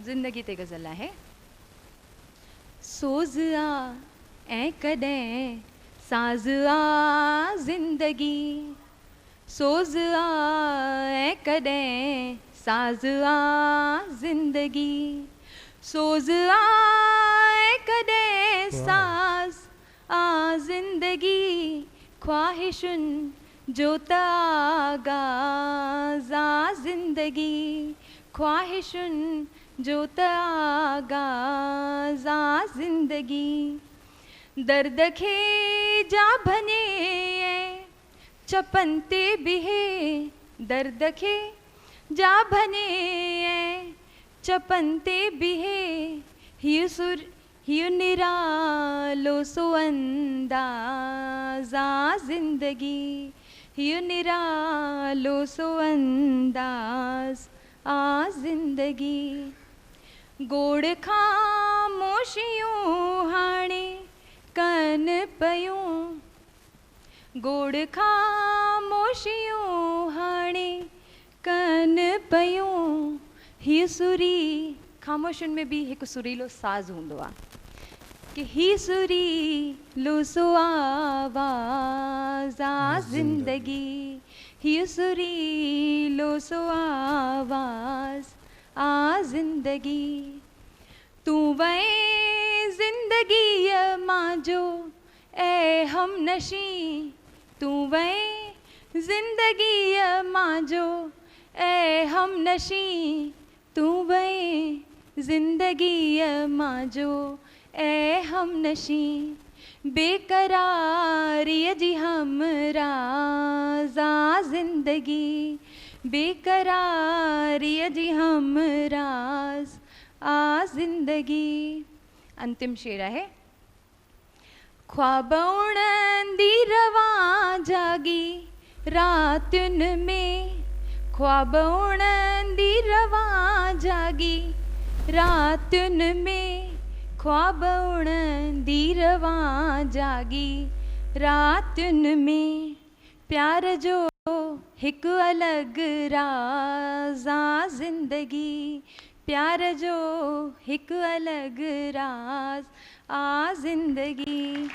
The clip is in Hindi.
ज़िंदगी ते गज़ल आहे। सोज़ आ ऐं कॾहिं साज़ आ ज़िंदगी, सोज़ आ ऐं कॾहिं साज़ आ ज़िंदगी, सोज़ आ ऐं कॾहिं साज़ आ ज़िंदगी, ख्वाहिशुनि जो त आगाज़ आ ज़िंदगी, ख्वाहिशुनि जो त आगाज़ आ ज़िंदगी। दर्द खे जा भने चपन ते बिहे, दर्द खे जा भने चपन ते बिहे, हियो निरालो सो अंदाज़ आ ज़िंदगी, हियो निरालो सो अंदाज़ आ ज़िंदगी। गोड़ ख़ामोशियूं हाणे कन पयूं, गोड़ ख़ामोशियूं हाणे कन पयूं, हीअ सुरी ख़ामोशियुनि में बि हिकु सुरीलो साज़ हूंदो आहे कि ही सुरीलो सो आवाज़ आ ज़िंदगी, हीअ सुरीलो सो आवाज़ आ ज़िंदगी। तूं वए ज़िंदगीअ मांजो ऐं हमनशी, तूं वए ज़िंदगीअ मांजो ऐं हमनशी, तूं वए ज़िंदगीअ मांजो ऐं हमनशी, बेकरारीअ जी हमराज़ आ ज़िंदगी, बेकरारीअ जी हमराज़ आ ज़िंदगी। अंतिम शेर आहे। ख्वाब उड़ंदी रवां जागी रातियुनि में, ख्वाब उड़ंदी रवां जागी रातियुनि में, ख्वाब उड़ंदी रवां जागी रातियुनि में, प्यार जो हिकु अलॻि राज़ आ ज़िंदगी, प्यार जो हिकु अलॻि राज़ आ ज़िंदगी।